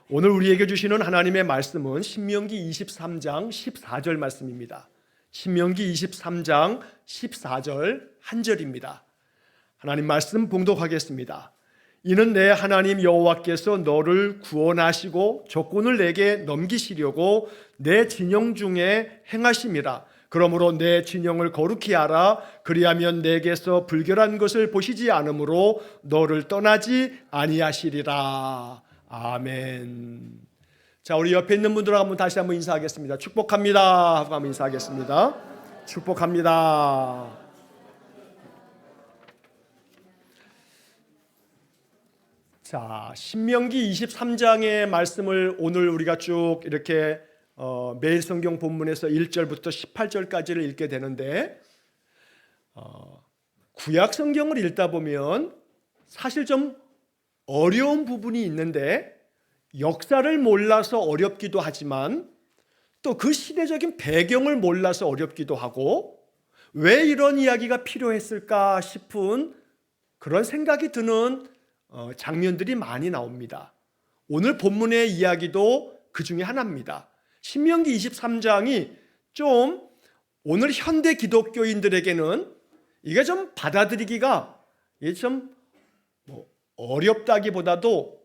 오늘 우리에게 주시는 하나님의 말씀은 신명기 23장 14절 말씀입니다. 신명기 23장 14절 한 절입니다. 하나님 말씀 봉독하겠습니다. 이는 내 하나님 여호와께서 너를 구원하시고 적군을 내게 넘기시려고 내 진영 중에 행하심이라. 그러므로 내 진영을 거룩히 하라. 그리하면 내게서 불결한 것을 보시지 않으므로 너를 떠나지 아니하시리라. 아멘. 자, 우리 옆에 있는 분들하고 한번 다시 한번 인사하겠습니다. 축복합니다 하고 한번 인사하겠습니다. 축복합니다. 자, 신명기 23장의 말씀을 오늘 우리가 쭉 이렇게 매일 성경 본문에서 1절부터 18절까지를 읽게 되는데, 구약 성경을 읽다 보면 사실 좀 어려운 부분이 있는데 역사를 몰라서 어렵기도 하지만 또 그 시대적인 배경을 몰라서 어렵기도 하고 왜 이런 이야기가 필요했을까 싶은 그런 생각이 드는 장면들이 많이 나옵니다. 오늘 본문의 이야기도 그 중에 하나입니다. 신명기 23장이 좀 오늘 현대 기독교인들에게는 이게 좀 받아들이기가 좀 어렵다기보다도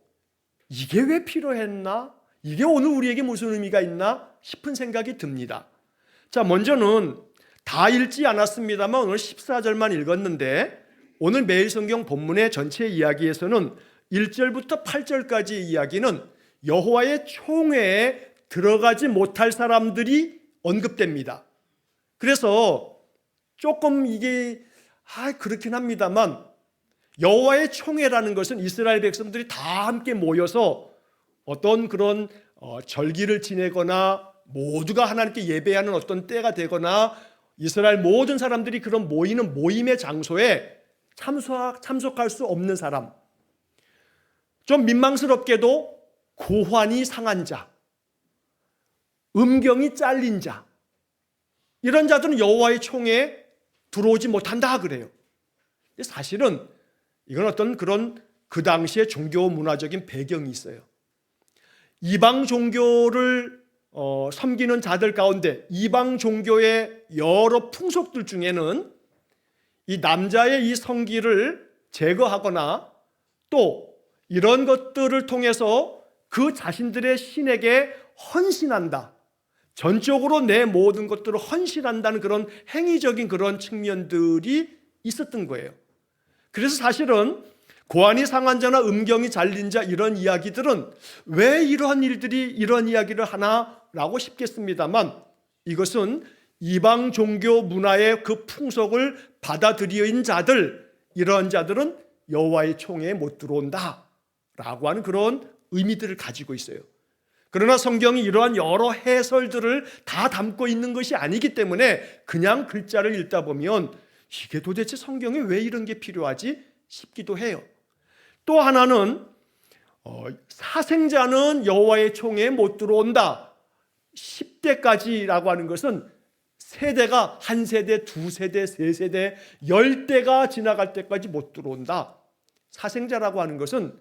이게 왜 필요했나? 이게 오늘 우리에게 무슨 의미가 있나? 싶은 생각이 듭니다. 자, 먼저는 다 읽지 않았습니다만 오늘 14절만 읽었는데 오늘 매일 성경 본문의 전체 이야기에서는 1절부터 8절까지 이야기는 여호와의 총회에 들어가지 못할 사람들이 언급됩니다. 그래서 조금 이게 그렇긴 합니다만 여호와의 총회라는 것은 이스라엘 백성들이 다 함께 모여서 어떤 그런 절기를 지내거나 모두가 하나님께 예배하는 어떤 때가 되거나 이스라엘 모든 사람들이 그런 모이는 모임의 장소에 참석할 수 없는 사람, 좀 민망스럽게도 고환이 상한 자, 음경이 잘린 자, 이런 자들은 여호와의 총회에 들어오지 못한다 그래요. 사실은 이건 어떤 그런 그 당시의 종교 문화적인 배경이 있어요. 이방 종교를 섬기는 자들 가운데 이방 종교의 여러 풍속들 중에는 이 남자의 이 성기를 제거하거나 또 이런 것들을 통해서 그 자신들의 신에게 헌신한다, 전적으로 내 모든 것들을 헌신한다는 그런 행위적인 그런 측면들이 있었던 거예요. 그래서 사실은 고환이 상한 자나 음경이 잘린 자 이런 이야기들은 왜 이러한 일들이 이런 이야기를 하나라고 싶겠습니다만 이것은 이방 종교 문화의 그 풍속을 받아들인 자들, 이러한 자들은 여호와의 총회에 못 들어온다 라고 하는 그런 의미들을 가지고 있어요. 그러나 성경이 이러한 여러 해설들을 다 담고 있는 것이 아니기 때문에 그냥 글자를 읽다 보면 이게 도대체 성경에 왜 이런 게 필요하지 싶기도 해요. 또 하나는 사생자는 여호와의 총회에 못 들어온다. 10대까지라고 하는 것은 세대가 한 세대, 두 세대, 세 세대, 10대가 지나갈 때까지 못 들어온다. 사생자라고 하는 것은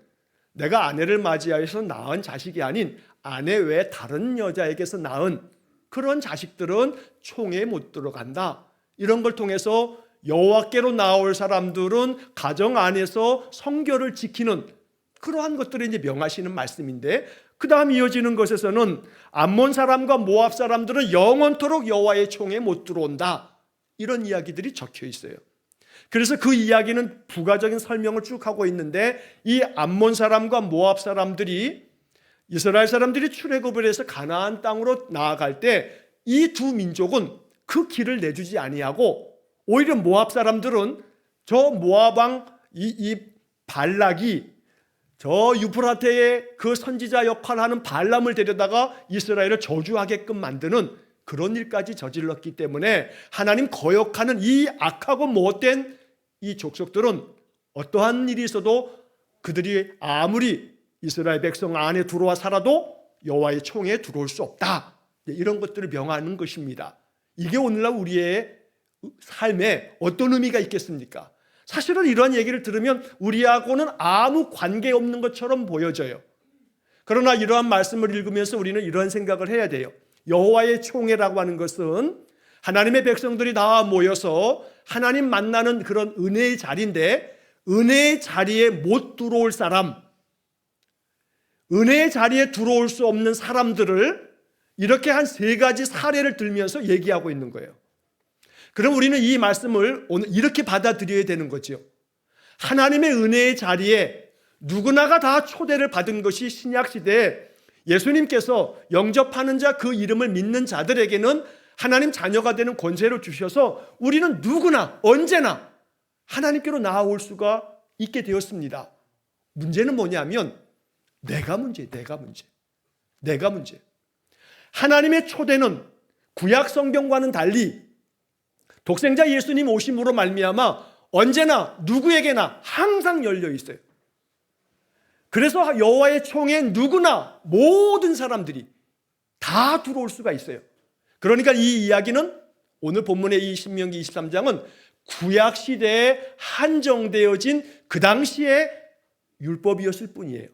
내가 아내를 맞이하여서 낳은 자식이 아닌 아내 외에 다른 여자에게서 낳은 그런 자식들은 총회에 못 들어간다. 이런 걸 통해서 여호와께로 나올 사람들은 가정 안에서 성결을 지키는 그러한 것들을 이제 명하시는 말씀인데, 그 다음 이어지는 것에서는 암몬 사람과 모압 사람들은 영원토록 여호와의 총회에 못 들어온다, 이런 이야기들이 적혀 있어요. 그래서 그 이야기는 부가적인 설명을 쭉 하고 있는데, 이 암몬 사람과 모압 사람들이 이스라엘 사람들이 출애굽을 해서 가나안 땅으로 나아갈 때 이 두 민족은 그 길을 내주지 아니하고 오히려 모압 사람들은 저 모압 왕 이 발락이 저 유프라테의 그 선지자 역할을 하는 발람을 데려다가 이스라엘을 저주하게끔 만드는 그런 일까지 저질렀기 때문에 하나님 거역하는 이 악하고 못된 이 족속들은 어떠한 일이 있어도 그들이 아무리 이스라엘 백성 안에 들어와 살아도 여호와의 총회에 들어올 수 없다, 이런 것들을 명하는 것입니다. 이게 오늘날 우리의 삶에 어떤 의미가 있겠습니까? 사실은 이런 얘기를 들으면 우리하고는 아무 관계없는 것처럼 보여져요. 그러나 이러한 말씀을 읽으면서 우리는 이런 생각을 해야 돼요. 여호와의 총회라고 하는 것은 하나님의 백성들이 다 모여서 하나님 만나는 그런 은혜의 자리인데, 은혜의 자리에 못 들어올 사람, 은혜의 자리에 들어올 수 없는 사람들을 이렇게 한 세 가지 사례를 들면서 얘기하고 있는 거예요. 그럼 우리는 이 말씀을 오늘 이렇게 받아들여야 되는 거죠. 하나님의 은혜의 자리에 누구나가 다 초대를 받은 것이 신약시대에 예수님께서 영접하는 자, 그 이름을 믿는 자들에게는 하나님 자녀가 되는 권세를 주셔서 우리는 누구나 언제나 하나님께로 나아올 수가 있게 되었습니다. 문제는 뭐냐면 내가 문제. 하나님의 초대는 구약 성경과는 달리 독생자 예수님 오심으로 말미암아 언제나 누구에게나 항상 열려 있어요. 그래서 여호와의 총에 누구나 모든 사람들이 다 들어올 수가 있어요. 그러니까 이 이야기는 오늘 본문의 이 신명기 23장은 구약 시대에 한정되어진 그 당시의 율법이었을 뿐이에요.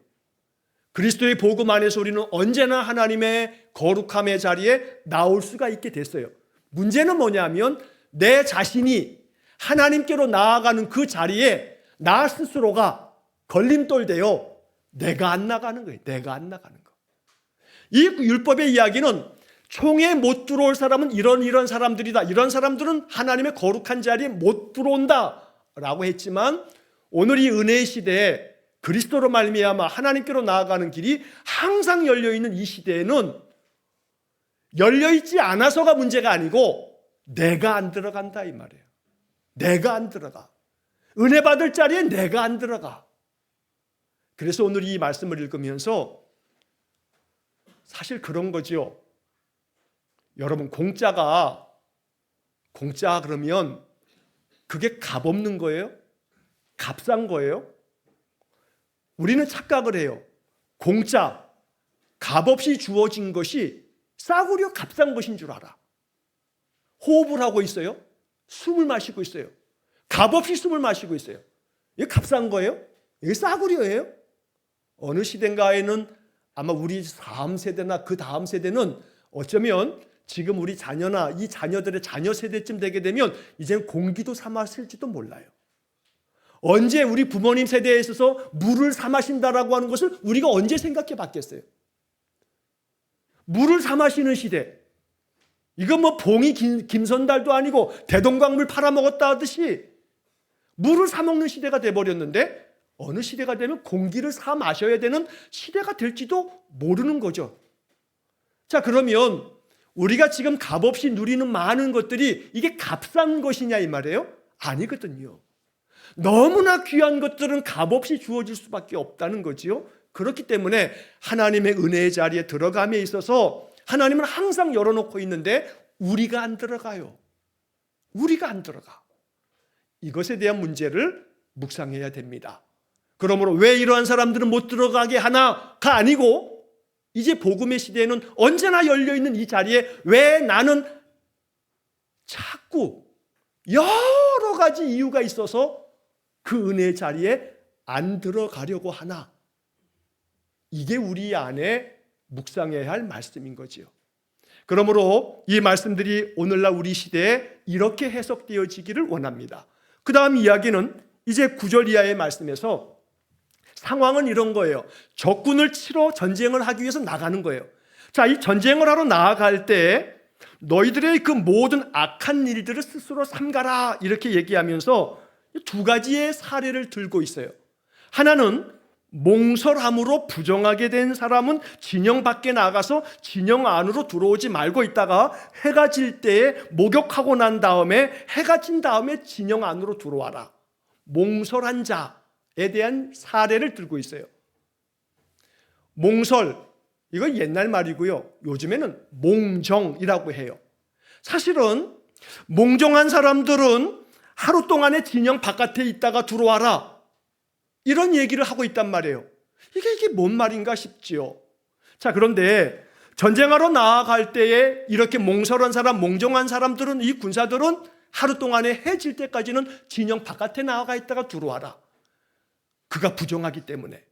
그리스도의 복음 안에서 우리는 언제나 하나님의 거룩함의 자리에 나올 수가 있게 됐어요. 문제는 뭐냐면 내 자신이 하나님께로 나아가는 그 자리에 나 스스로가 걸림돌되어 내가 안 나가는 거예요. 이 율법의 이야기는 총에 못 들어올 사람은 이런 사람들이다. 이런 사람들은 하나님의 거룩한 자리에 못 들어온다 라고 했지만, 오늘 이 은혜의 시대에 그리스도로 말미암아 하나님께로 나아가는 길이 항상 열려있는 이 시대에는 열려있지 않아서가 문제가 아니고 내가 안 들어간다 이 말이에요. 내가 안 들어가. 은혜 받을 자리에 내가 안 들어가. 그래서 오늘 이 말씀을 읽으면서 사실 그런 거죠. 여러분, 공짜 그러면 그게 값없는 거예요? 값싼 거예요? 우리는 착각을 해요. 공짜, 값없이 주어진 것이 싸구려 값싼 것인 줄 알아. 호흡을 하고 있어요. 숨을 마시고 있어요. 값없이 숨을 마시고 있어요. 이게 값싼 거예요? 이게 싸구려예요? 어느 시대인가에는 아마 우리 다음 세대나 그 다음 세대는 어쩌면 지금 우리 자녀나 이 자녀들의 자녀 세대쯤 되게 되면 이제는 공기도 사 마실지도 몰라요. 언제 우리 부모님 세대에 있어서 물을 사 마신다라고 하는 것을 우리가 언제 생각해 봤겠어요? 물을 사 마시는 시대. 이건 뭐 봉이 김선달도 아니고 대동강물 팔아먹었다 하듯이 물을 사 먹는 시대가 돼버렸는데, 어느 시대가 되면 공기를 사 마셔야 되는 시대가 될지도 모르는 거죠. 자, 그러면 우리가 지금 값없이 누리는 많은 것들이 이게 값싼 것이냐 이 말이에요? 아니거든요. 너무나 귀한 것들은 값없이 주어질 수밖에 없다는 거지요. 그렇기 때문에 하나님의 은혜의 자리에 들어감에 있어서 하나님은 항상 열어놓고 있는데 우리가 안 들어가요. 우리가 안 들어가. 이것에 대한 문제를 묵상해야 됩니다. 그러므로 왜 이러한 사람들은 못 들어가게 하나가 아니고, 이제 복음의 시대에는 언제나 열려있는 이 자리에 왜 나는 자꾸 여러 가지 이유가 있어서 그 은혜의 자리에 안 들어가려고 하나. 이게 우리 안에 묵상해야 할 말씀인 거지요. 그러므로 이 말씀들이 오늘날 우리 시대에 이렇게 해석되어지기를 원합니다. 그 다음 이야기는 이제 9절 이하의 말씀에서 상황은 이런 거예요. 적군을 치러 전쟁을 하기 위해서 나가는 거예요. 자, 이 전쟁을 하러 나아갈 때 너희들의 그 모든 악한 일들을 스스로 삼가라 이렇게 얘기하면서 두 가지의 사례를 들고 있어요. 하나는 몽설함으로 부정하게 된 사람은 진영 밖에 나가서 진영 안으로 들어오지 말고 있다가 해가 질 때에 목욕하고 난 다음에 해가 진 다음에 진영 안으로 들어와라. 몽설한 자에 대한 사례를 들고 있어요. 몽설, 이거 옛날 말이고요. 요즘에는 몽정이라고 해요. 사실은 몽정한 사람들은 하루 동안에 진영 바깥에 있다가 들어와라, 이런 얘기를 하고 있단 말이에요. 이게 뭔 말인가 싶지요. 자, 그런데 전쟁하러 나아갈 때에 이렇게 몽설한 사람, 몽정한 사람들은, 이 군사들은 하루 동안에 해 질 때까지는 진영 바깥에 나아가 있다가 들어와라. 그가 부정하기 때문에.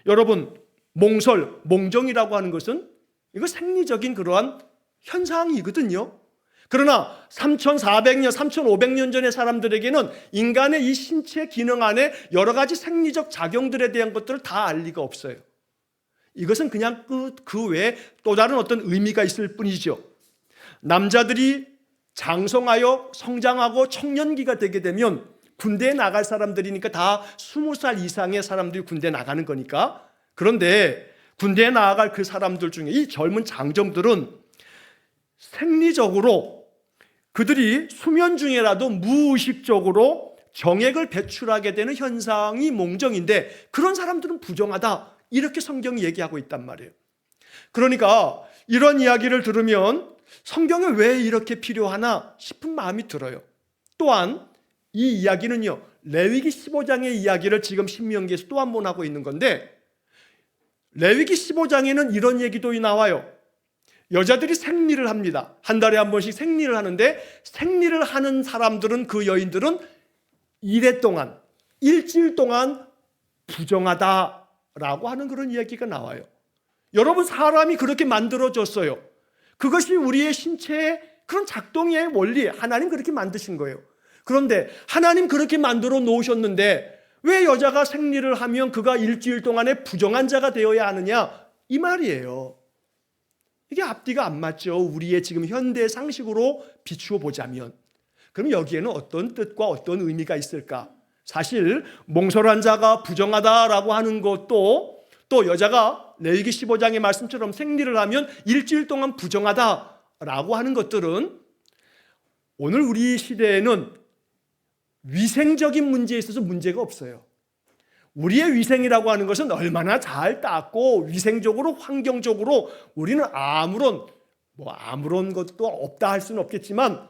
여러분, 몽설, 몽정이라고 하는 것은 이거 생리적인 그러한 현상이거든요. 그러나 3400년, 3500년 전의 사람들에게는 인간의 이 신체 기능 안에 여러 가지 생리적 작용들에 대한 것들을 다 알 리가 없어요. 이것은 그냥 그 외에 또 다른 어떤 의미가 있을 뿐이죠. 남자들이 장성하여 성장하고 청년기가 되게 되면 군대에 나갈 사람들이니까 다 20살 이상의 사람들이 군대에 나가는 거니까. 그런데 군대에 나아갈 그 사람들 중에 이 젊은 장정들은 생리적으로 그들이 수면 중에라도 무의식적으로 정액을 배출하게 되는 현상이 몽정인데 그런 사람들은 부정하다. 이렇게 성경이 얘기하고 있단 말이에요. 그러니까 이런 이야기를 들으면 성경에 왜 이렇게 필요하나 싶은 마음이 들어요. 또한 이 이야기는요, 레위기 15장의 이야기를 지금 신명기에서 또 한 번 하고 있는 건데, 레위기 15장에는 이런 얘기도 나와요. 여자들이 생리를 합니다. 한 달에 한 번씩 생리를 하는데, 생리를 하는 사람들은, 그 여인들은 이래 동안, 일주일 동안 부정하다라고 하는 그런 이야기가 나와요. 여러분, 사람이 그렇게 만들어졌어요. 그것이 우리의 신체의 그런 작동의 원리, 하나님 그렇게 만드신 거예요. 그런데 하나님 그렇게 만들어 놓으셨는데 왜 여자가 생리를 하면 그가 일주일 동안에 부정한 자가 되어야 하느냐? 이 말이에요. 이게 앞뒤가 안 맞죠. 우리의 지금 현대 상식으로 비추어 보자면. 그럼 여기에는 어떤 뜻과 어떤 의미가 있을까? 사실 몽설한 자가 부정하다라고 하는 것도 또 여자가 레위기 15장의 말씀처럼 생리를 하면 일주일 동안 부정하다라고 하는 것들은 오늘 우리 시대에는 위생적인 문제에 있어서 문제가 없어요. 우리의 위생이라고 하는 것은 얼마나 잘 닦고 위생적으로 환경적으로 우리는 아무런 것도 없다 할 수는 없겠지만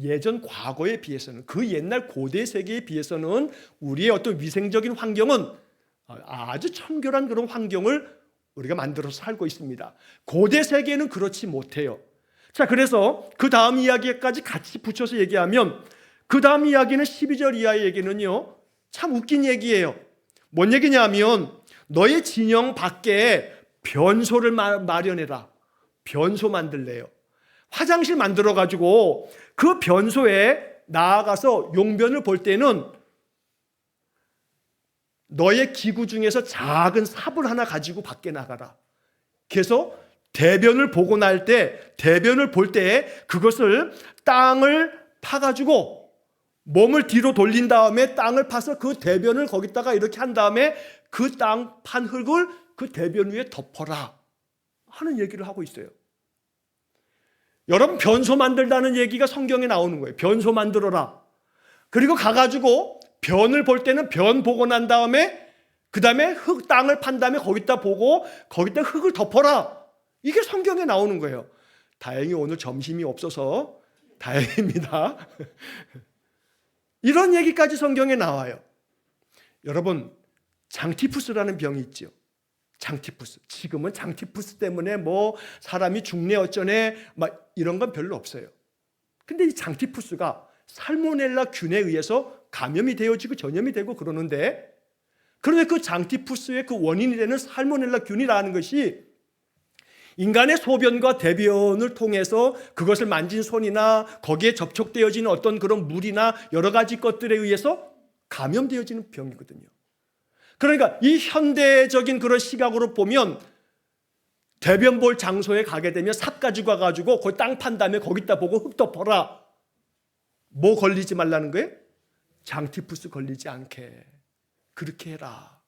예전 과거에 비해서는 그 옛날 고대 세계에 비해서는 우리의 어떤 위생적인 환경은 아주 청결한 그런 환경을 우리가 만들어서 살고 있습니다. 고대 세계는 그렇지 못해요. 자, 그래서 그 다음 이야기까지 같이 붙여서 얘기하면 그 다음 이야기는 12절 이하의 얘기는요, 참 웃긴 얘기예요. 뭔 얘기냐면 너의 진영 밖에 변소를 마련해라. 변소 만들래요. 화장실 만들어가지고 그 변소에 나아가서 용변을 볼 때는 너의 기구 중에서 작은 삽을 하나 가지고 밖에 나가라. 그래서 대변을 보고 날 때, 대변을 볼 때 그것을 땅을 파가지고 몸을 뒤로 돌린 다음에 땅을 파서 그 대변을 거기다가 이렇게 한 다음에 그 땅 판 흙을 그 대변 위에 덮어라 하는 얘기를 하고 있어요. 여러분, 변소 만들다는 얘기가 성경에 나오는 거예요. 변소 만들어라. 그리고 가가지고 변을 볼 때는 변 보고 난 다음에 그 다음에 땅을 판 다음에 거기다 보고 거기다 흙을 덮어라. 이게 성경에 나오는 거예요. 다행히 오늘 점심이 없어서 다행입니다. 이런 얘기까지 성경에 나와요. 여러분, 장티푸스라는 병이 있죠. 장티푸스. 지금은 장티푸스 때문에 사람이 죽네 어쩌네 이런 건 별로 없어요. 근데 이 장티푸스가 살모넬라 균에 의해서 감염이 되어지고 전염이 되고 그러는데, 그런데 그 장티푸스의 그 원인이 되는 살모넬라 균이라는 것이 인간의 소변과 대변을 통해서 그것을 만진 손이나 거기에 접촉되어지는 어떤 그런 물이나 여러 가지 것들에 의해서 감염되어지는 병이거든요. 그러니까 이 현대적인 그런 시각으로 보면 대변 볼 장소에 가게 되면 삽 가지고 와가지고 거기 땅 판 다음에 거기다 보고 흙 덮어라. 뭐 걸리지 말라는 거예요? 장티푸스 걸리지 않게 그렇게 해라.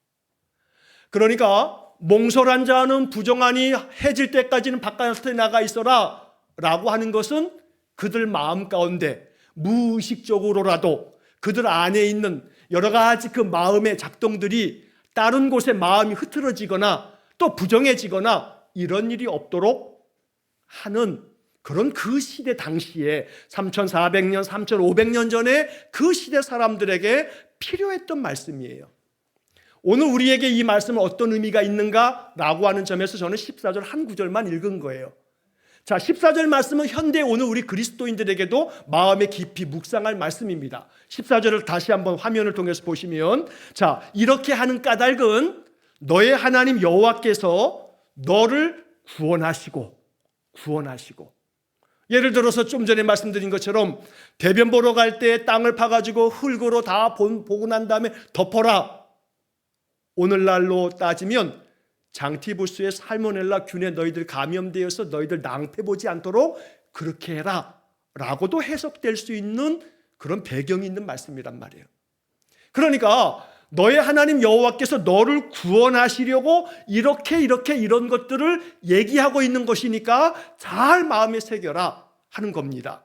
그러니까 몽설한 자는 부정하니 해질 때까지는 바깥에 나가 있어라 라고 하는 것은 그들 마음 가운데 무의식적으로라도 그들 안에 있는 여러 가지 그 마음의 작동들이 다른 곳에 마음이 흐트러지거나 또 부정해지거나 이런 일이 없도록 하는 그런 그 시대 당시에 3400년, 3500년 전에 그 시대 사람들에게 필요했던 말씀이에요. 오늘 우리에게 이 말씀은 어떤 의미가 있는가라고 하는 점에서 저는 14절 한 구절만 읽은 거예요. 자, 14절 말씀은 현대 오늘 우리 그리스도인들에게도 마음에 깊이 묵상할 말씀입니다. 14절을 다시 한번 화면을 통해서 보시면, 자, 이렇게 하는 까닭은 너의 하나님 여호와께서 너를 구원하시고 예를 들어서 좀 전에 말씀드린 것처럼 대변 보러 갈 때 땅을 파가지고 흙으로 다 보고 난 다음에 덮어라. 오늘날로 따지면 장티부스의 살모넬라 균에 너희들 감염되어서 너희들 낭패 보지 않도록 그렇게 해라 라고도 해석될 수 있는 그런 배경이 있는 말씀이란 말이에요. 그러니까 너의 하나님 여호와께서 너를 구원하시려고 이런 것들을 얘기하고 있는 것이니까 잘 마음에 새겨라 하는 겁니다.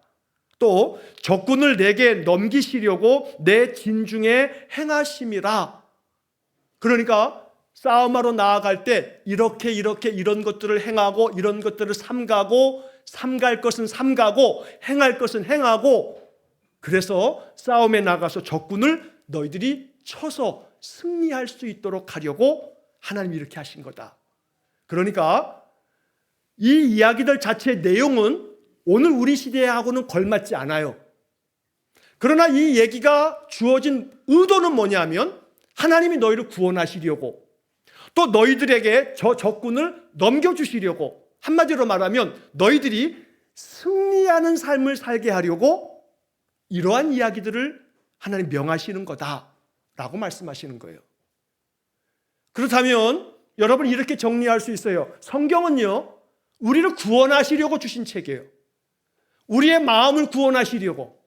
또 적군을 내게 넘기시려고 내 진중에 행하심이라. 그러니까 싸움하러 나아갈 때 이런 것들을 행하고 이런 것들을 삼가고 삼갈 것은 삼가고 행할 것은 행하고 그래서 싸움에 나가서 적군을 너희들이 쳐서 승리할 수 있도록 하려고 하나님이 이렇게 하신 거다. 그러니까 이 이야기들 자체의 내용은 오늘 우리 시대하고는 걸맞지 않아요. 그러나 이 얘기가 주어진 의도는 뭐냐면 하나님이 너희를 구원하시려고 또 너희들에게 저 적군을 넘겨주시려고 한마디로 말하면 너희들이 승리하는 삶을 살게 하려고 이러한 이야기들을 하나님 명하시는 거다라고 말씀하시는 거예요. 그렇다면 여러분 이렇게 정리할 수 있어요. 성경은요 우리를 구원하시려고 주신 책이에요. 우리의 마음을 구원하시려고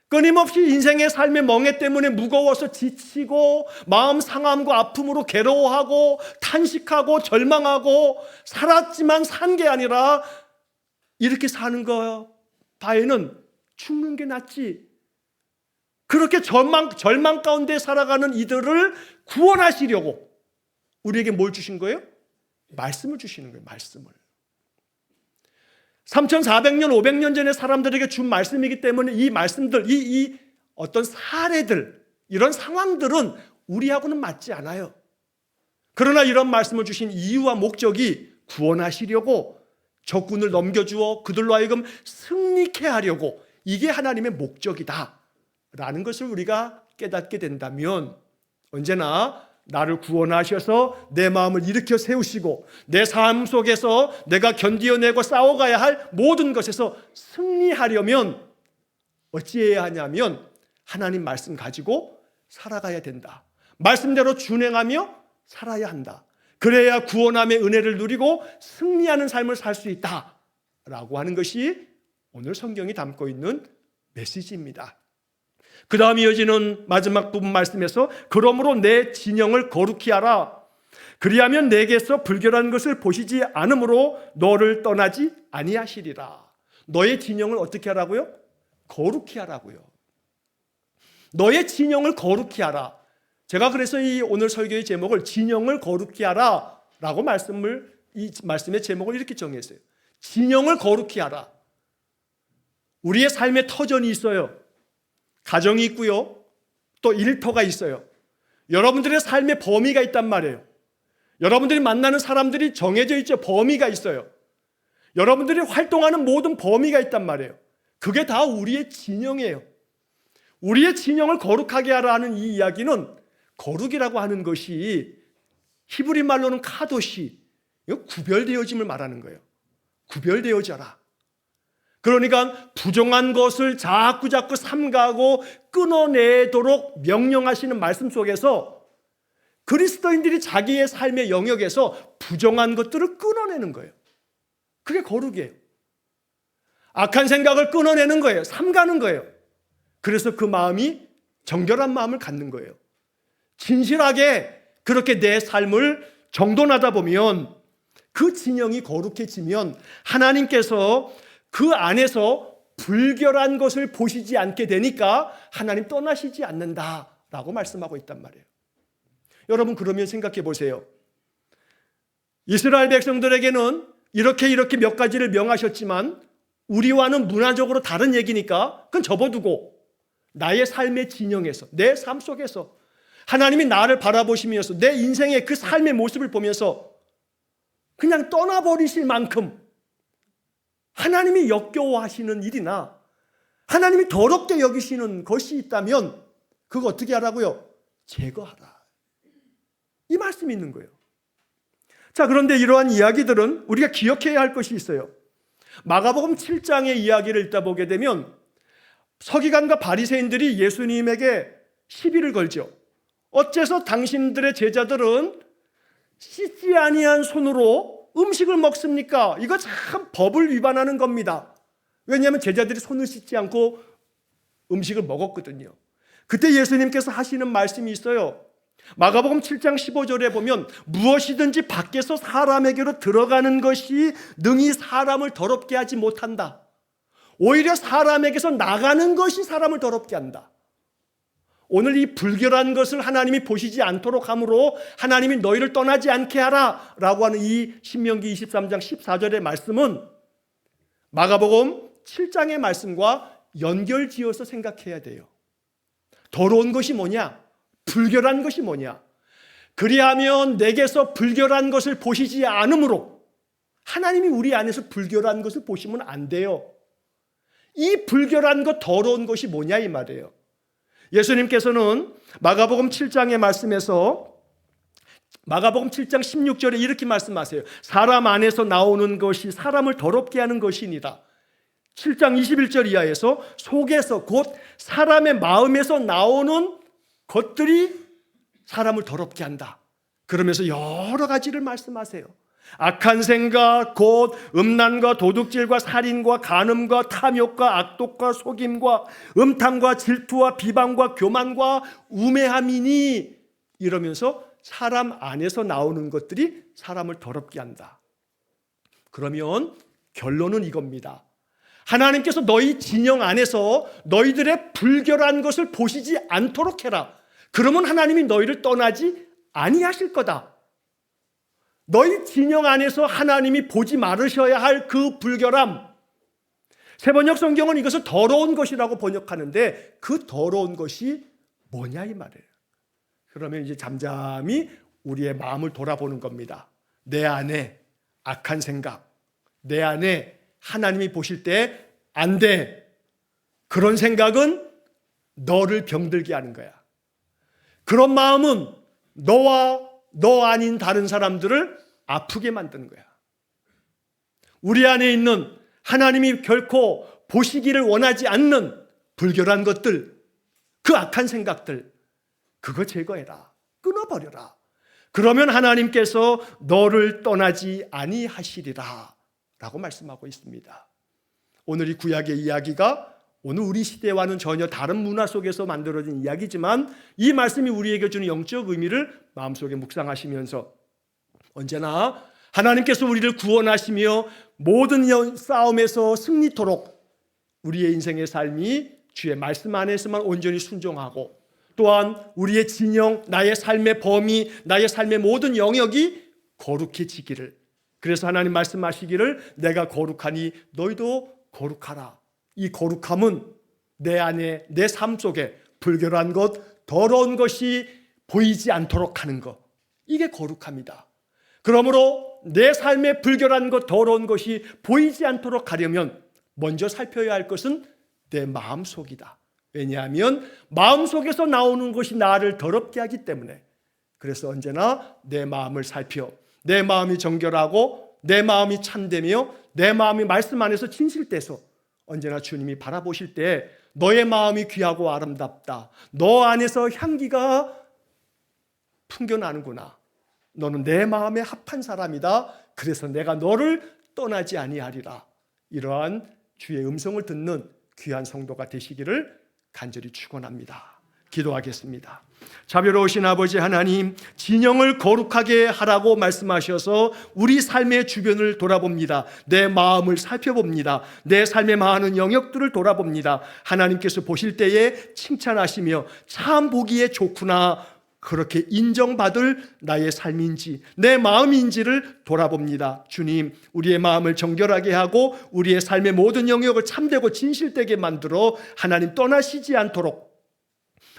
끊임없이 인생의 삶의 멍해 때문에 무거워서 지치고 마음 상함과 아픔으로 괴로워하고 탄식하고 절망하고 살았지만 산 게 아니라 이렇게 사는 거 바에는 죽는 게 낫지. 그렇게 절망 가운데 살아가는 이들을 구원하시려고 우리에게 뭘 주신 거예요? 말씀을 주시는 거예요. 말씀을. 3400년, 500년 전에 사람들에게 준 말씀이기 때문에 이 말씀들, 이 어떤 사례들, 이런 상황들은 우리하고는 맞지 않아요. 그러나 이런 말씀을 주신 이유와 목적이 구원하시려고 적군을 넘겨주어 그들로 하여금 승리케 하려고 이게 하나님의 목적이다 라는 것을 우리가 깨닫게 된다면 언제나 나를 구원하셔서 내 마음을 일으켜 세우시고 내 삶 속에서 내가 견디어내고 싸워가야 할 모든 것에서 승리하려면 어찌해야 하냐면 하나님 말씀 가지고 살아가야 된다. 말씀대로 준행하며 살아야 한다. 그래야 구원함의 은혜를 누리고 승리하는 삶을 살 수 있다 라고 하는 것이 오늘 성경이 담고 있는 메시지입니다. 그 다음 이어지는 마지막 부분 말씀에서 그러므로 내 진영을 거룩히 하라. 그리하면 내게서 불결한 것을 보시지 않으므로 너를 떠나지 아니하시리라. 너의 진영을 어떻게 하라고요? 거룩히 하라고요. 너의 진영을 거룩히 하라. 제가 그래서 이 오늘 설교의 제목을 진영을 거룩히 하라 라고 이 말씀의 제목을 이렇게 정했어요. 진영을 거룩히 하라. 우리의 삶에 터전이 있어요. 가정이 있고요. 또 일터가 있어요. 여러분들의 삶의 범위가 있단 말이에요. 여러분들이 만나는 사람들이 정해져 있죠. 범위가 있어요. 여러분들이 활동하는 모든 범위가 있단 말이에요. 그게 다 우리의 진영이에요. 우리의 진영을 거룩하게 하라는 이 이야기는 거룩이라고 하는 것이 히브리 말로는 카도시, 구별되어짐을 말하는 거예요. 구별되어져라. 그러니까 부정한 것을 자꾸 삼가고 끊어내도록 명령하시는 말씀 속에서 그리스도인들이 자기의 삶의 영역에서 부정한 것들을 끊어내는 거예요. 그게 거룩이에요. 악한 생각을 끊어내는 거예요. 삼가는 거예요. 그래서 그 마음이 정결한 마음을 갖는 거예요. 진실하게 그렇게 내 삶을 정돈하다 보면 그 진영이 거룩해지면 하나님께서 그 안에서 불결한 것을 보시지 않게 되니까 하나님 떠나시지 않는다라고 말씀하고 있단 말이에요. 여러분 그러면 생각해 보세요. 이스라엘 백성들에게는 이렇게 몇 가지를 명하셨지만 우리와는 문화적으로 다른 얘기니까 그건 접어두고 나의 삶의 진영에서 내 삶 속에서 하나님이 나를 바라보시면서 내 인생의 그 삶의 모습을 보면서 그냥 떠나버리실 만큼 하나님이 역겨워하시는 일이나 하나님이 더럽게 여기시는 것이 있다면 그거 어떻게 하라고요? 제거하라. 이 말씀이 있는 거예요. 자, 그런데 이러한 이야기들은 우리가 기억해야 할 것이 있어요. 마가복음 7장의 이야기를 읽다 보게 되면 서기관과 바리새인들이 예수님에게 시비를 걸죠. 어째서 당신들의 제자들은 씻지 아니한 손으로 음식을 먹습니까? 이거 참 법을 위반하는 겁니다. 왜냐하면 제자들이 손을 씻지 않고 음식을 먹었거든요. 그때 예수님께서 하시는 말씀이 있어요. 마가복음 7장 15절에 보면 무엇이든지 밖에서 사람에게로 들어가는 것이 능히 사람을 더럽게 하지 못한다. 오히려 사람에게서 나가는 것이 사람을 더럽게 한다. 오늘 이 불결한 것을 하나님이 보시지 않도록 함으로 하나님이 너희를 떠나지 않게 하라 라고 하는 이 신명기 23장 14절의 말씀은 마가복음 7장의 말씀과 연결지어서 생각해야 돼요. 더러운 것이 뭐냐? 불결한 것이 뭐냐? 그리하면 내게서 불결한 것을 보시지 않으므로 하나님이 우리 안에서 불결한 것을 보시면 안 돼요. 이 불결한 것, 더러운 것이 뭐냐 이 말이에요. 예수님께서는 마가복음 7장의 말씀에서 마가복음 7장 16절에 이렇게 말씀하세요. 사람 안에서 나오는 것이 사람을 더럽게 하는 것이니라. 7장 21절 이하에서 속에서 곧 사람의 마음에서 나오는 것들이 사람을 더럽게 한다. 그러면서 여러 가지를 말씀하세요. 악한 생각, 곧 음란과 도둑질과 살인과 간음과 탐욕과 악독과 속임과 음탕과 질투와 비방과 교만과 우매함이니 이러면서 사람 안에서 나오는 것들이 사람을 더럽게 한다. 그러면 결론은 이겁니다. 하나님께서 너희 진영 안에서 너희들의 불결한 것을 보시지 않도록 해라. 그러면 하나님이 너희를 떠나지 아니하실 거다. 너희 진영 안에서 하나님이 보지 말으셔야 할 그 불결함. 세번역 성경은 이것을 더러운 것이라고 번역하는데 그 더러운 것이 뭐냐 이 말이에요. 그러면 이제 잠잠히 우리의 마음을 돌아보는 겁니다. 내 안에 악한 생각, 내 안에 하나님이 보실 때 안 돼. 그런 생각은 너를 병들게 하는 거야. 그런 마음은 너와 너 아닌 다른 사람들을 아프게 만드는 거야. 우리 안에 있는 하나님이 결코 보시기를 원하지 않는 불결한 것들, 그 악한 생각들, 그거 제거해라. 끊어버려라. 그러면 하나님께서 너를 떠나지 아니하시리라 라고 말씀하고 있습니다. 오늘 이 구약의 이야기가 오늘 우리 시대와는 전혀 다른 문화 속에서 만들어진 이야기지만 이 말씀이 우리에게 주는 영적 의미를 마음속에 묵상하시면서 언제나 하나님께서 우리를 구원하시며 모든 싸움에서 승리토록 우리의 인생의 삶이 주의 말씀 안에서만 온전히 순종하고 또한 우리의 진영, 나의 삶의 범위, 나의 삶의 모든 영역이 거룩해지기를, 그래서 하나님 말씀하시기를 내가 거룩하니 너희도 거룩하라. 이 거룩함은 내 안에, 내 삶 속에 불결한 것, 더러운 것이 보이지 않도록 하는 것, 이게 거룩합니다. 그러므로 내 삶에 불결한 것, 더러운 것이 보이지 않도록 하려면 먼저 살펴야 할 것은 내 마음속이다. 왜냐하면 마음속에서 나오는 것이 나를 더럽게 하기 때문에. 그래서 언제나 내 마음을 살펴, 내 마음이 정결하고 내 마음이 참되며 내 마음이 말씀 안에서 진실돼서 언제나 주님이 바라보실 때 너의 마음이 귀하고 아름답다. 너 안에서 향기가 풍겨나는구나. 너는 내 마음에 합한 사람이다. 그래서 내가 너를 떠나지 아니하리라. 이러한 주의 음성을 듣는 귀한 성도가 되시기를 간절히 축원합니다. 기도하겠습니다. 자비로우신 아버지 하나님, 진영을 거룩하게 하라고 말씀하셔서 우리 삶의 주변을 돌아봅니다. 내 마음을 살펴봅니다. 내 삶의 많은 영역들을 돌아봅니다. 하나님께서 보실 때에 칭찬하시며 참 보기에 좋구나, 그렇게 인정받을 나의 삶인지 내 마음인지를 돌아봅니다. 주님, 우리의 마음을 정결하게 하고 우리의 삶의 모든 영역을 참되고 진실되게 만들어 하나님 떠나시지 않도록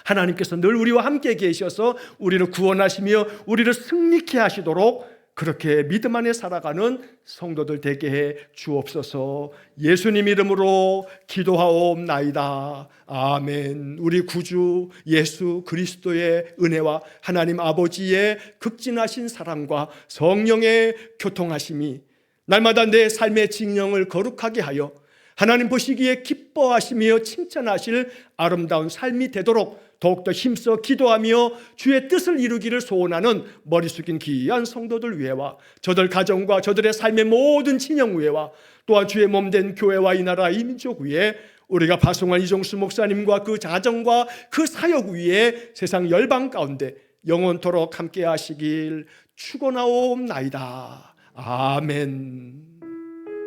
하나님께서 늘 우리와 함께 계셔서 우리를 구원하시며 우리를 승리케 하시도록 그렇게 믿음 안에 살아가는 성도들 되게 해 주옵소서. 예수님 이름으로 기도하옵나이다. 아멘. 우리 구주 예수 그리스도의 은혜와 하나님 아버지의 극진하신 사랑과 성령의 교통하심이 날마다 내 삶의 징령을 거룩하게 하여 하나님 보시기에 기뻐하시며 칭찬하실 아름다운 삶이 되도록 더욱더 힘써 기도하며 주의 뜻을 이루기를 소원하는 머리 숙인 귀한 성도들 위해와 저들 가정과 저들의 삶의 모든 진영 위해와 또한 주의 몸된 교회와 이 나라 이 민족 위에 우리가 파송한 이종수 목사님과 그 가정과 그 사역 위에 세상 열방 가운데 영원토록 함께 하시길 축원하옵나이다. 아멘.